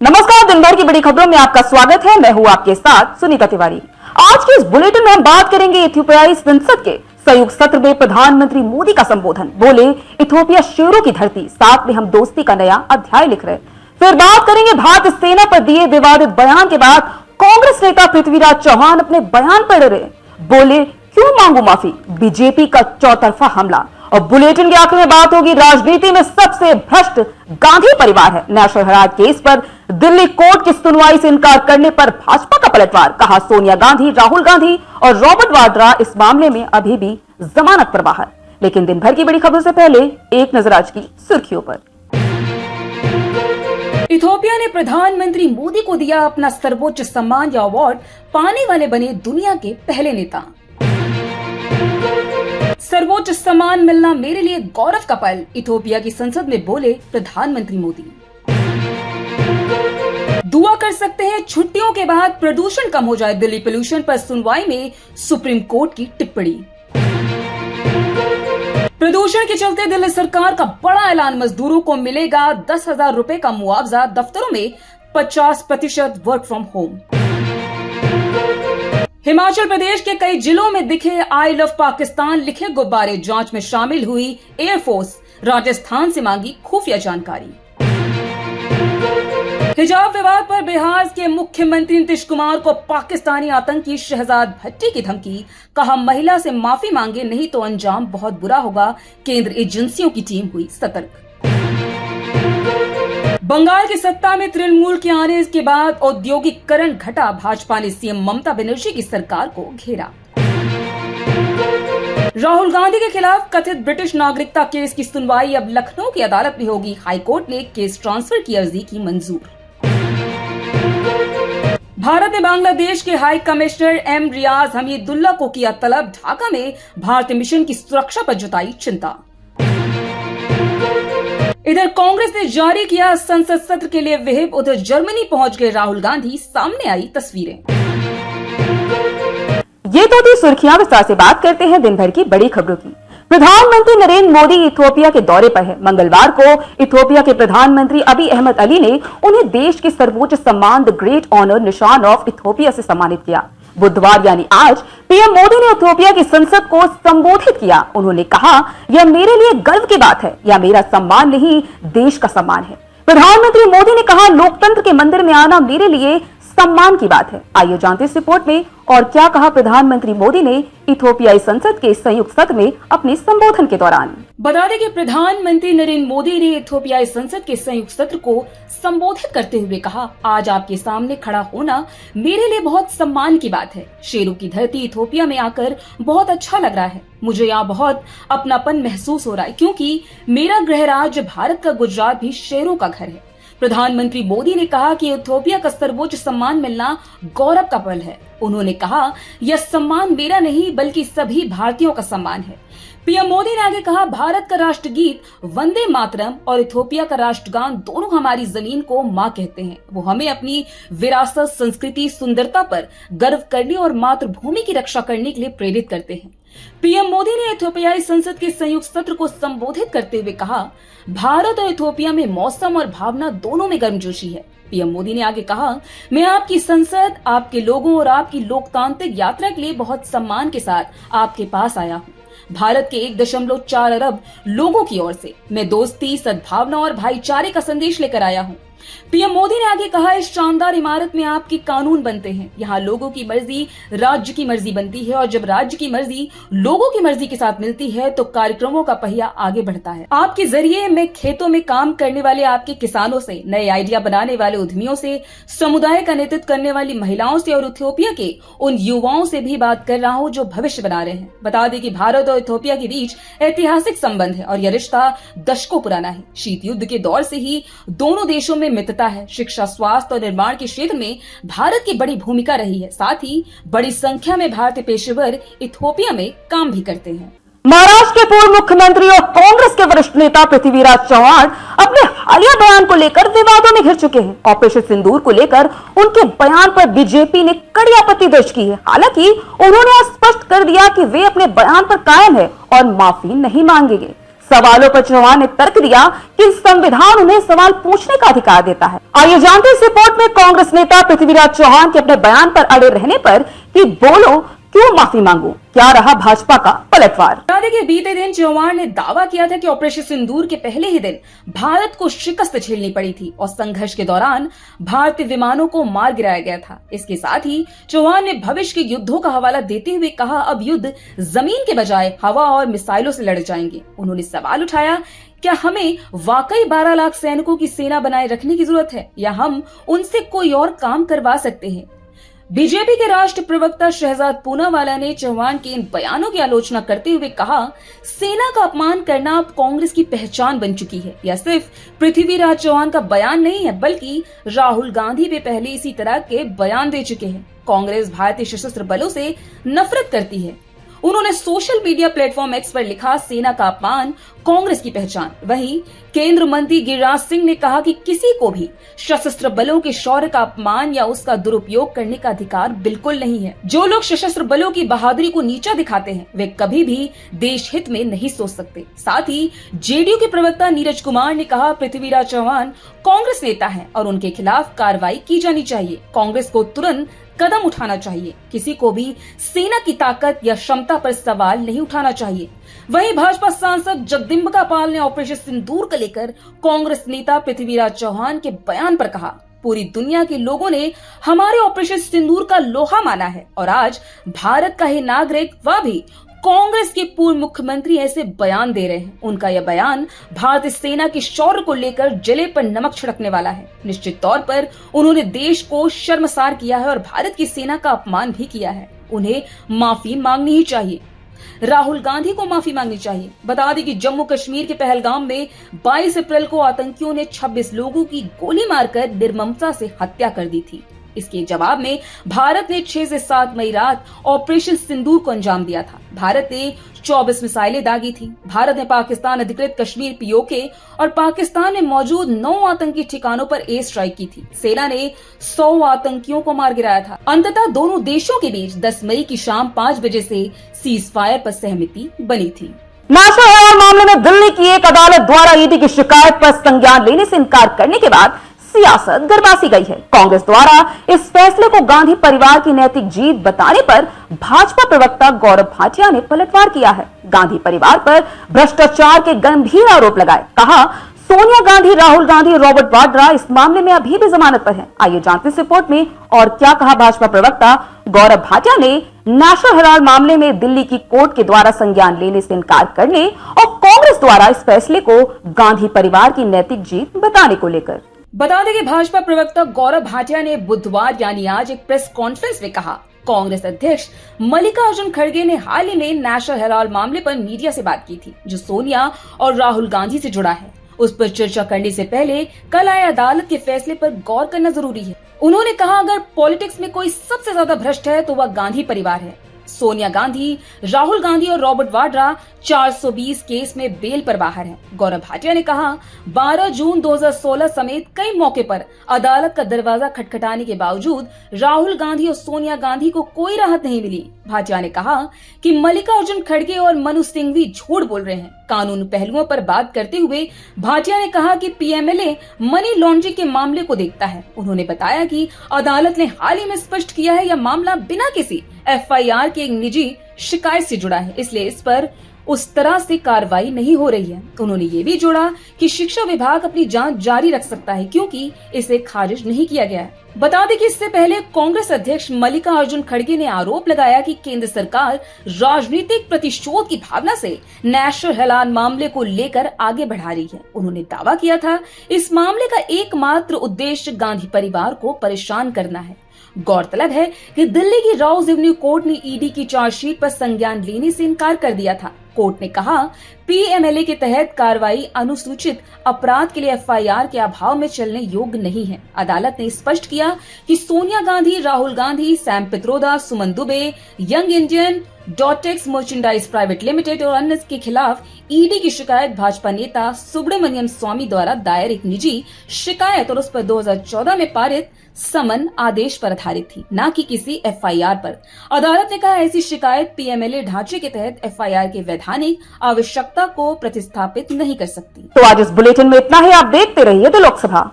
नमस्कार, दिन भर की बड़ी खबरों में आपका स्वागत है। मैं हूं आपके साथ सुनीता तिवारी। आज के इस बुलेटिन में हम बात करेंगे इथियोपियाई संसद के संयुक्त सत्र में प्रधानमंत्री मोदी का संबोधन। बोले, इथियोपिया शेरों की धरती, साथ में हम दोस्ती का नया अध्याय लिख रहे। फिर बात करेंगे भारतीय सेना पर दिए विवादित बयान के बाद कांग्रेस नेता पृथ्वीराज चौहान अपने बयान पर डरे। बोले, क्यों मांगू माफी, बीजेपी का चौतरफा हमला। और बुलेटिन के आखिर में बात होगी, राजनीति में सबसे भ्रष्ट गांधी परिवार है। नेशनल हेराल्ड केस पर दिल्ली कोर्ट की सुनवाई से इनकार करने पर भाजपा का पलटवार। कहा, सोनिया गांधी, राहुल गांधी और रॉबर्ट वाड्रा इस मामले में अभी भी जमानत पर बाहर। लेकिन दिन भर की बड़ी खबरों से पहले एक नजर आज की सुर्खियों पर। इथियोपिया ने प्रधानमंत्री मोदी को दिया अपना सर्वोच्च सम्मान या अवार्ड, पाने वाले बने दुनिया के पहले नेता। सर्वोच्च सम्मान मिलना मेरे लिए गौरव का पल, इथियोपिया की संसद में बोले प्रधानमंत्री मोदी। दुआ कर सकते हैं छुट्टियों के बाद प्रदूषण कम हो जाए, दिल्ली पोल्यूशन पर सुनवाई में सुप्रीम कोर्ट की टिप्पणी। प्रदूषण के चलते दिल्ली सरकार का बड़ा ऐलान, मजदूरों को मिलेगा 10,000 रुपए का मुआवजा, दफ्तरों में 50% work from home. Himachal Pradesh के कई जिलों में दिखे आई लव पाकिस्तान लिखे गुब्बारे, जांच में शामिल हुई एयरफोर्स, राजस्थान से मांगी खुफिया जानकारी। हिजाब विवाद पर बिहार के मुख्यमंत्री नीतीश कुमार को पाकिस्तानी आतंकी शहजाद भट्टी की धमकी, कहा महिला से माफी मांगे नहीं तो अंजाम बहुत बुरा होगा, केंद्र एजेंसियों की टीम हुई सतर्क। बंगाल की सत्ता में तृणमूल के आने के बाद औद्योगिकरण घटा, भाजपा ने सीएम ममता बनर्जी की सरकार को घेरा। राहुल गांधी के खिलाफ कथित ब्रिटिश नागरिकता केस की सुनवाई अब लखनऊ की अदालत में होगी, हाईकोर्ट ने केस ट्रांसफर की अर्जी की मंजूर। भारत ने बांग्लादेश के हाई कमिश्नर एम रियाज हमीदुल्लाह को किया तलब, ढाका में भारतीय मिशन की सुरक्षा पर जताई चिंता। इधर कांग्रेस ने जारी किया संसद सत्र के लिए व्हिप, उधर जर्मनी पहुंच गए राहुल गांधी, सामने आई तस्वीरें। ये तो थी सुर्खियां, विस्तार से बात करते हैं दिन भर की बड़ी खबरों की। प्रधानमंत्री नरेंद्र मोदी इथियोपिया के दौरे पर है। मंगलवार को इथियोपिया के प्रधानमंत्री अबी अहमद अली ने उन्हें देश के सर्वोच्च सम्मान द ग्रेट ऑनर निशान ऑफ इथियोपिया से सम्मानित किया। बुधवार यानी आज पीएम मोदी ने इथियोपिया की संसद को संबोधित किया। उन्होंने कहा, यह मेरे लिए गर्व की बात है, यह मेरा सम्मान नहीं, देश का सम्मान है। प्रधानमंत्री मोदी ने कहा, लोकतंत्र के मंदिर में आना मेरे लिए सम्मान की बात है। आइए जानते इस रिपोर्ट में और क्या कहा प्रधानमंत्री मोदी ने इथियोपियाई संसद के संयुक्त सत्र में अपने संबोधन के दौरान। बता दें कि प्रधानमंत्री नरेंद्र मोदी ने इथियोपियाई संसद के संयुक्त सत्र को संबोधित करते हुए कहा, आज आपके सामने खड़ा होना मेरे लिए बहुत सम्मान की बात है। शेरों की धरती इथियोपिया में आकर बहुत अच्छा लग रहा है। मुझे यहाँ बहुत अपनापन महसूस हो रहा है, क्योंकि मेरा गृह राज्य भारत का गुजरात भी शेरों का घर है। प्रधानमंत्री मोदी ने कहा कि इथियोपिया का सर्वोच्च सम्मान मिलना गौरव का पल है। उन्होंने कहा, यह सम्मान मेरा नहीं बल्कि सभी भारतीयों का सम्मान है। पीएम मोदी ने आगे कहा, भारत का राष्ट्रगीत वंदे मातरम और इथियोपिया का राष्ट्रगान दोनों हमारी जमीन को माँ कहते हैं। वो हमें अपनी विरासत, संस्कृति, सुंदरता पर गर्व करने और मातृभूमि की रक्षा करने के लिए प्रेरित करते हैं। पीएम मोदी ने इथियोपियाई संसद के संयुक्त सत्र को संबोधित करते हुए कहा, भारत और इथियोपिया में मौसम और भावना दोनों में गर्मजोशी है। पीएम मोदी ने आगे कहा, मैं आपकी संसद, आपके लोगों और आपकी लोकतांत्रिक यात्रा के लिए बहुत सम्मान के साथ आपके पास आया हूँ। भारत के 1.4 अरब लोगों की ओर से मैं दोस्ती, सद्भावना और भाईचारे का संदेश लेकर आया हूँ। पीएम मोदी ने आगे कहा, इस शानदार इमारत में आपके कानून बनते हैं। यहाँ लोगों की मर्जी राज्य की मर्जी बनती है और जब राज्य की मर्जी लोगों की मर्जी के साथ मिलती है तो कार्यक्रमों का पहिया आगे बढ़ता है। आपके जरिए मैं खेतों में काम करने वाले आपके किसानों से, नए आइडिया बनाने वाले उद्यमियों से, समुदाय का नेतृत्व करने वाली महिलाओं से और इथियोपिया के उन युवाओं से भी बात कर रहा हूँ जो भविष्य बना रहे हैं। बता दें कि भारत और इथियोपिया के बीच ऐतिहासिक संबंध है और यह रिश्ता दशकों पुराना है। शीत युद्ध के दौर से ही दोनों देशों में मित्रता है। शिक्षा, स्वास्थ्य और निर्माण के क्षेत्र में भारत की बड़ी भूमिका रही है। साथ ही बड़ी संख्या में भारतीय पेशेवर इथियोपिया में काम भी करते हैं। महाराष्ट्र के पूर्व मुख्यमंत्री और कांग्रेस के वरिष्ठ नेता पृथ्वीराज चौहान अपने हालिया बयान को लेकर विवादों में घिर चुके हैं। ऑपरेशन सिंदूर को लेकर उनके बयान पर बीजेपी ने कड़ी आपत्ति दर्ज की है। हालांकि उन्होंने स्पष्ट कर दिया कि वे अपने बयान पर कायम है और माफी नहीं मांगेंगे। सवालों पर चौहान ने तर्क दिया कि संविधान उन्हें सवाल पूछने का अधिकार देता है। आइए जानते इस रिपोर्ट में कांग्रेस नेता पृथ्वीराज चौहान के अपने बयान पर अड़े रहने पर कि बोलो क्यों माफी मांगू, क्या रहा भाजपा का पलटवार। देखिए, बीते दिन चौहान ने दावा किया था कि ऑपरेशन सिंदूर के पहले ही दिन भारत को शिकस्त झेलनी पड़ी थी और संघर्ष के दौरान भारतीय विमानों को मार गिराया गया था। इसके साथ ही चौहान ने भविष्य के युद्धों का हवाला देते हुए कहा, अब युद्ध जमीन के बजाय हवा और मिसाइलों से लड़े जाएंगे। उन्होंने सवाल उठाया, क्या हमें वाकई 12 लाख सैनिकों की सेना बनाए रखने की जरूरत है या हम उनसे कोई और काम करवा सकते हैं। बीजेपी के राष्ट्रीय प्रवक्ता शहजाद पूनावाला ने चौहान के इन बयानों की आलोचना करते हुए कहा, सेना का अपमान करना अब कांग्रेस की पहचान बन चुकी है। यह सिर्फ पृथ्वीराज चौहान का बयान नहीं है, बल्कि राहुल गांधी भी पहले इसी तरह के बयान दे चुके हैं। कांग्रेस भारतीय सशस्त्र बलों से नफरत करती है। उन्होंने सोशल मीडिया प्लेटफॉर्म एक्स पर लिखा, सेना का अपमान कांग्रेस की पहचान। वहीं केंद्र मंत्री गिरिराज सिंह ने कहा कि किसी को भी सशस्त्र बलों के शौर्य का अपमान या उसका दुरुपयोग करने का अधिकार बिल्कुल नहीं है। जो लोग सशस्त्र बलों की बहादुरी को नीचा दिखाते हैं वे कभी भी देश हित में नहीं सोच सकते। साथ ही जेडीयू के प्रवक्ता नीरज कुमार ने कहा, पृथ्वीराज चौहान कांग्रेस नेता है और उनके खिलाफ कार्रवाई की जानी चाहिए। कांग्रेस को तुरंत कदम उठाना चाहिए। किसी को भी सेना की ताकत या क्षमता पर सवाल नहीं उठाना चाहिए। वहीं भाजपा सांसद जगदम्बिका पाल ने ऑपरेशन सिंदूर को लेकर कांग्रेस नेता पृथ्वीराज चौहान के बयान पर कहा, पूरी दुनिया के लोगों ने हमारे ऑपरेशन सिंदूर का लोहा माना है और आज भारत का ही नागरिक वह भी कांग्रेस के पूर्व मुख्यमंत्री ऐसे बयान दे रहे हैं। उनका यह बयान भारतीय सेना की शौर्य को लेकर जले पर नमक छिड़कने वाला है। निश्चित तौर पर उन्होंने देश को शर्मसार किया है और भारत की सेना का अपमान भी किया है। उन्हें माफी मांगनी ही चाहिए। राहुल गांधी को माफी मांगनी चाहिए। बता दें कि जम्मू कश्मीर के पहलगाम में 22 अप्रैल को आतंकियों ने 26 लोगों की गोली मारकर निर्ममता से हत्या कर दी थी। इसके जवाब में भारत ने 6 से 7 मई रात ऑपरेशन सिंदूर को अंजाम दिया था। भारत ने 24 मिसाइलें दागी थी। भारत ने पाकिस्तान अधिकृत कश्मीर पीओके और पाकिस्तान में मौजूद 9 आतंकी ठिकानों पर एयर स्ट्राइक की थी। सेना ने 100 आतंकियों को मार गिराया था। अंततः दोनों देशों के बीच 10 मई की शाम 5 बजे से सीज फायर पर सहमति बनी थी। नेशनल हेराल्ड मामले में दिल्ली की एक अदालत द्वारा ईडी की शिकायत पर संज्ञान लेने से इनकार करने के बाद सियासत गरमासी गई है। कांग्रेस द्वारा इस फैसले को गांधी परिवार की नैतिक जीत बताने पर भाजपा प्रवक्ता गौरव भाटिया ने पलटवार किया है। गांधी परिवार पर भ्रष्टाचार के गंभीर आरोप लगाए। कहा, सोनिया गांधी, राहुल गांधी और रॉबर्ट वाड्रा इस मामले में अभी भी जमानत पर हैं। आइए जानते इस रिपोर्ट में और क्या कहा भाजपा प्रवक्ता गौरव भाटिया ने नेशनल हेराल्ड मामले में दिल्ली की कोर्ट के द्वारा संज्ञान लेने से इनकार करने और कांग्रेस द्वारा इस फैसले को गांधी परिवार की नैतिक जीत बताने को लेकर। बता दें कि भाजपा प्रवक्ता गौरव भाटिया ने बुधवार यानी आज एक प्रेस कॉन्फ्रेंस में कहा, कांग्रेस अध्यक्ष मल्लिकार्जुन खड़गे ने हाल ही में नेशनल हेराल्ड मामले पर मीडिया से बात की थी, जो सोनिया और राहुल गांधी से जुड़ा है। उस पर चर्चा करने से पहले कल आए अदालत के फैसले पर गौर करना जरूरी है। उन्होंने कहा, अगर पॉलिटिक्स में कोई सबसे ज्यादा भ्रष्ट है तो वह गांधी परिवार है। सोनिया गांधी, राहुल गांधी और रॉबर्ट वाड्रा 420 केस में बेल पर बाहर हैं। गौरव भाटिया ने कहा, 12 जून 2016 समेत कई मौके पर अदालत का दरवाजा खटखटाने के बावजूद राहुल गांधी और सोनिया गांधी को कोई राहत नहीं मिली। भाटिया ने कहा कि मल्लिकार्जुन खड़गे और मनु सिंघवी झूठ बोल रहे हैं। कानून पहलुओं पर बात करते हुए भाटिया ने कहा कि पीएमएलए मनी लॉन्ड्रिंग के मामले को देखता है। उन्होंने बताया कि अदालत ने हाल ही में स्पष्ट किया है यह मामला बिना किसी एफआईआर के एक निजी शिकायत से जुड़ा है, इसलिए इस पर उस तरह से कार्रवाई नहीं हो रही है। उन्होंने ये भी जोड़ा कि शिक्षा विभाग अपनी जांच जारी रख सकता है क्योंकि इसे खारिज नहीं किया गया है। बता दें कि इससे पहले कांग्रेस अध्यक्ष मल्लिकार्जुन खड़गे ने आरोप लगाया कि केंद्र सरकार राजनीतिक प्रतिशोध की भावना से नेशनल हेराल्ड मामले को लेकर आगे बढ़ा रही है। उन्होंने दावा किया था इस मामले का एकमात्र उद्देश्य गांधी परिवार को परेशान करना है। गौरतलब है कि दिल्ली की राउज एवेन्यू कोर्ट ने ईडी की चार्जशीट पर संज्ञान लेने से इनकार कर दिया था। कोर्ट ने कहा, पीएमएलए के तहत कार्रवाई अनुसूचित अपराध के लिए एफआईआर के अभाव में चलने योग्य नहीं है। अदालत ने स्पष्ट किया कि Sonia Gandhi, Rahul Gandhi, Sam Pitroda, Suman Dubey, Young Indian, Dotex Merchandise Private Limited और अन्य के खिलाफ ईडी की शिकायत भाजपा नेता सुब्रमण्यम स्वामी द्वारा दायर एक निजी शिकायत और उस पर 2014 में पारित समन आदेश पर आधारित थी, न कि किसी एफआईआर पर। अदालत ने कहा ऐसी शिकायत पीएमएलए ढांचे के तहत एफआईआर की वैधानिक आवश्यकता को प्रतिस्थापित नहीं कर सकती। तो आज इस बुलेटिन में इतना ही। आप देखते रहिए द लोकसभा।